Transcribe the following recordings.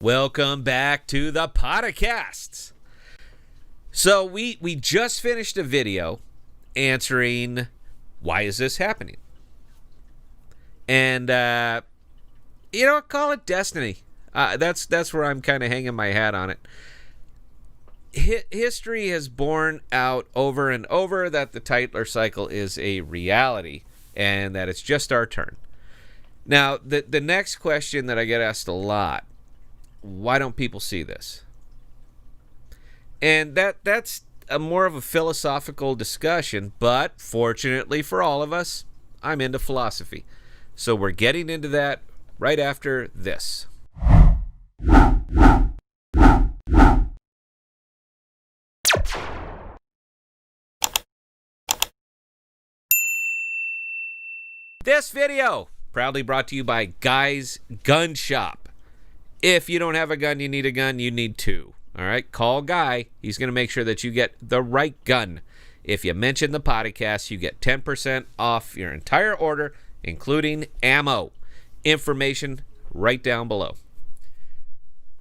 Welcome back to the podcasts. So we just finished a video answering why is this happening? And call it destiny. That's where I'm kind of hanging my hat on it. History has borne out over and over that the Tytler cycle is a reality and that it's just our turn. Now, the next question that I get asked a lot, why don't people see this? And that's a more of a philosophical discussion, but fortunately for all of us, I'm into philosophy. So we're getting into that right after this. This video proudly brought to you by Guy's Gun Shop. If you don't have a gun, you need a gun, you need two. All right, call Guy. He's going to make sure that you get the right gun. If you mention the podcast, you get 10% off your entire order, including ammo. Information right down below.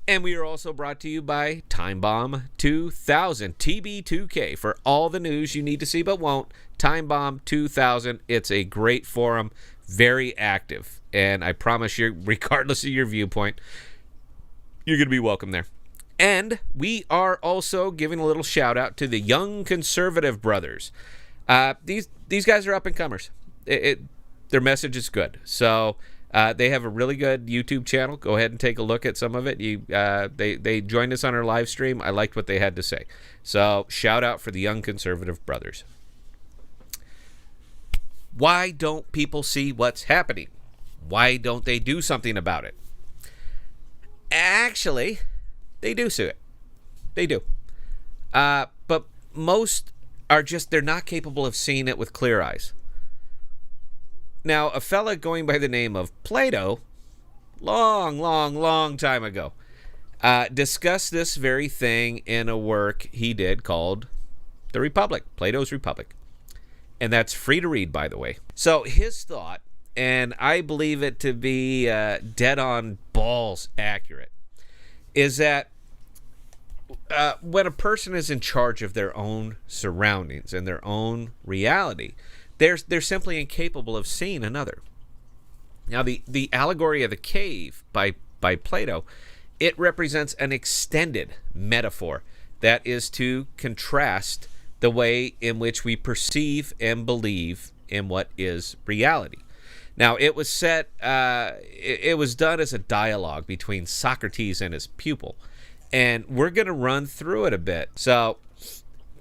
And we are also brought to you by Time Bomb 2000, TB2K, for all the news you need to see but won't. Time Bomb 2000, it's a great forum, very active. And I promise you, regardless of your viewpoint, you're going to be welcome there. And we are also giving a little shout out to the Young Conservative Brothers. These guys are up and comers. Their message is good. So they have a really good YouTube channel. Go ahead and take a look at some of it. They joined us on our live stream. I liked what they had to say. So shout out for the Young Conservative Brothers. Why don't people see what's happening? Why don't they do something about it? Actually, they do see it. They do. But most are they're not capable of seeing it with clear eyes. Now, a fella going by the name of Plato, long time ago, discussed this very thing in a work he did called The Republic, Plato's Republic. And that's free to read, by the way. So his thought, and I believe it to be dead on balls accurate, is that when a person is in charge of their own surroundings and their own reality, they're simply incapable of seeing another. Now, the allegory of the cave by Plato, it represents an extended metaphor that is to contrast the way in which we perceive and believe in what is reality. Now, it was it was done as a dialogue between Socrates and his pupil, and we're going to run through it a bit. So,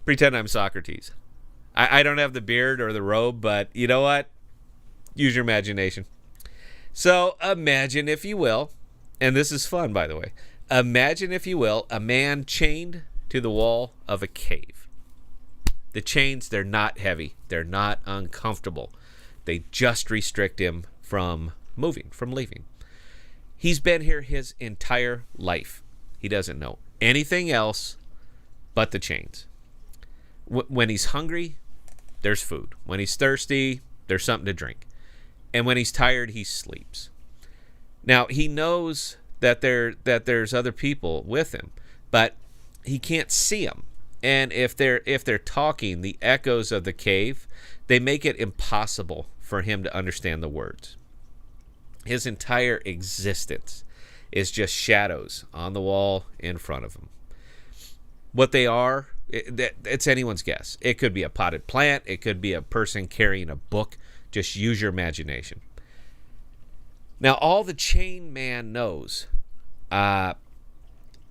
pretend I'm Socrates. I don't have the beard or the robe, but you know what? Use your imagination. So, imagine, if you will, and this is fun, by the way, imagine, if you will, a man chained to the wall of a cave. The chains, they're not heavy. They're not uncomfortable. They just restrict him from moving, from leaving. He's been here his entire life. He doesn't know anything else but the chains. When he's hungry, there's food. When he's thirsty, there's something to drink. And when he's tired, he sleeps. Now, he knows that there's other people with him, but he can't see them. And if they're talking, the echoes of the cave, they make it impossible for him to understand the words. His entire existence is just shadows on the wall in front of him. What they are, it's anyone's guess. It could be a potted plant. It could be a person carrying a book. Just use your imagination. Now, all the chain man knows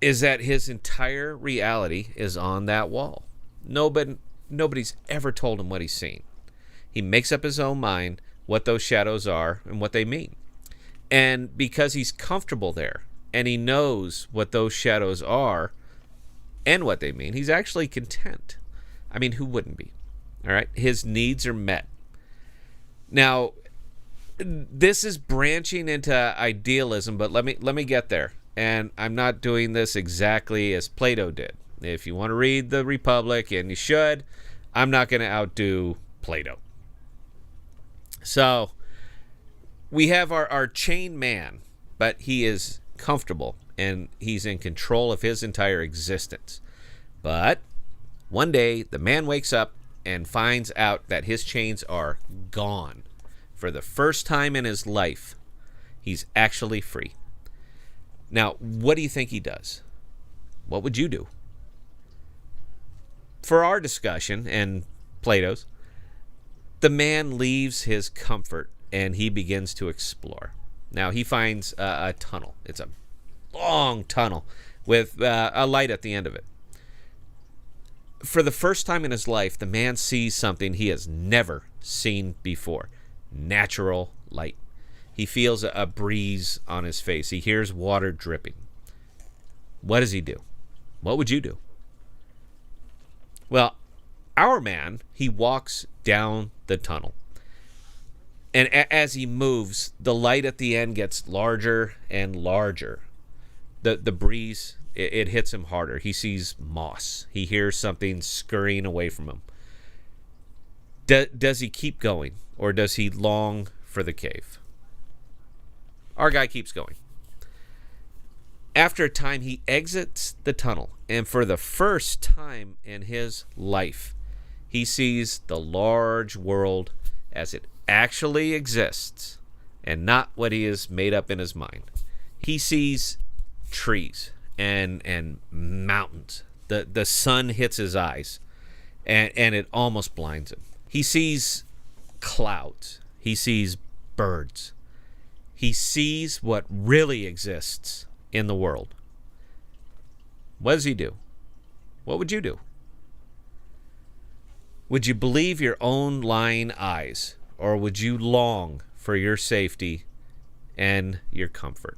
is that his entire reality is on that wall. Nobody's ever told him what he's seen. He makes up his own mind what those shadows are and what they mean. And because he's comfortable there and he knows what those shadows are and what they mean, he's actually content. I mean, who wouldn't be? All right? His needs are met. Now, this is branching into idealism, but let me get there. And I'm not doing this exactly as Plato did. If you want to read The Republic, and you should, I'm not going to outdo Plato. So we have our chain man, but he is comfortable and he's in control of his entire existence. But one day, the man wakes up and finds out that his chains are gone. For the first time in his life, he's actually free. Now, what do you think he does? What would you do? For our discussion, and Plato's, the man leaves his comfort and he begins to explore. Now, he finds a tunnel. It's a long tunnel with a light at the end of it. For the first time in his life, the man sees something he has never seen before. Natural light. He feels a breeze on his face. He hears water dripping. What does he do? What would you do? Well, our man, he walks down the tunnel. And as he moves, the light at the end gets larger and larger. The breeze, it hits him harder. He sees moss. He hears something scurrying away from him. Does he keep going, or does he long for the cave? Our guy keeps going. After a time, he exits the tunnel, and for the first time in his life, he sees the large world as it actually exists and not what he has made up in his mind. He sees trees and mountains. The sun hits his eyes, and it almost blinds him. He sees clouds. He sees birds. He sees what really exists in the world. What does he do? What would you do? Would you believe your own lying eyes, or would you long for your safety and your comfort?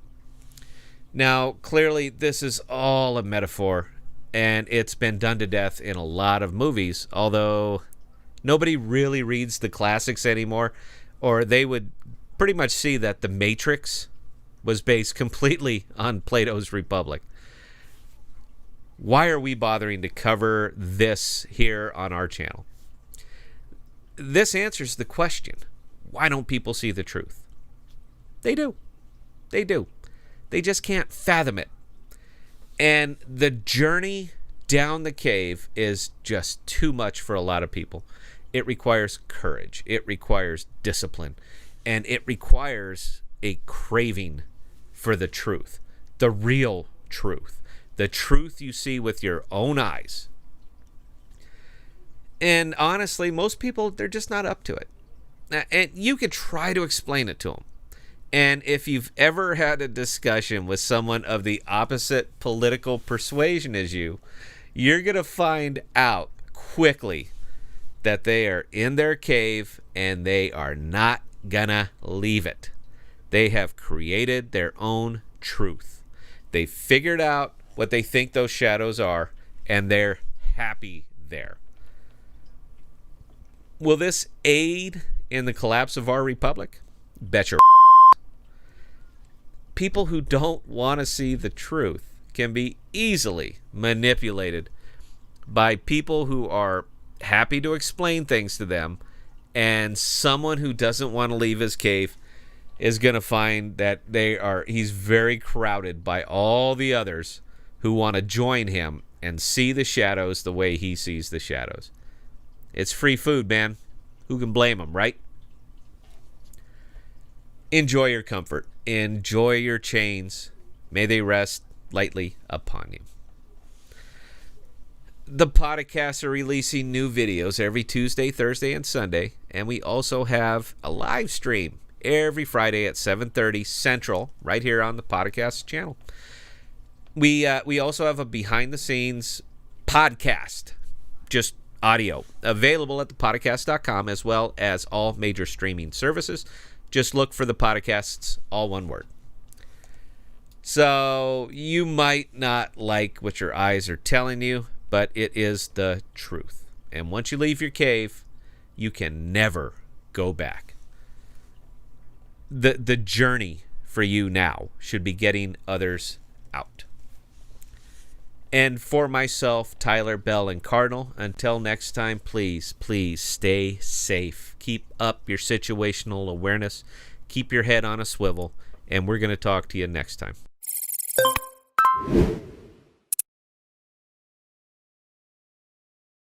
Now, clearly, this is all a metaphor, and it's been done to death in a lot of movies, although nobody really reads the classics anymore, or they would pretty much see that The Matrix was based completely on Plato's Republic. Why are we bothering to cover this here on our channel? This answers the question, why don't people see the truth? They do. They do. They just can't fathom it. And the journey down the cave is just too much for a lot of people. It requires courage. It requires discipline. And it requires a craving for the truth, the real truth, the truth you see with your own eyes. And honestly, most people, they're just not up to it. And you could try to explain it to them. And if you've ever had a discussion with someone of the opposite political persuasion as you, you're going to find out quickly that they are in their cave and they are not gonna leave it. They have created their own truth. They figured out what they think those shadows are, and they're happy there. Will this aid in the collapse of our republic? Bet your people who don't want to see the truth can be easily manipulated by people who are happy to explain things to them, and someone who doesn't want to leave his cave is going to find that he's very crowded by all the others who want to join him and see the shadows the way he sees the shadows. It's free food, man. Who can blame him, right? Enjoy your comfort. Enjoy your chains. May they rest lightly upon you. The podcasts are releasing new videos every Tuesday, Thursday, and Sunday. And we also have a live stream every Friday at 7:30 Central right here on the podcast channel. We also have a behind-the-scenes podcast, just audio, available at thepodcast.com as well as all major streaming services. Just look for the podcasts, all one word. So you might not like what your eyes are telling you, but it is the truth. And once you leave your cave, you can never go back. The journey for you now should be getting others out. And for myself, Tyler, Bell, and Cardinal, until next time, please, please stay safe. Keep up your situational awareness. Keep your head on a swivel. And we're going to talk to you next time.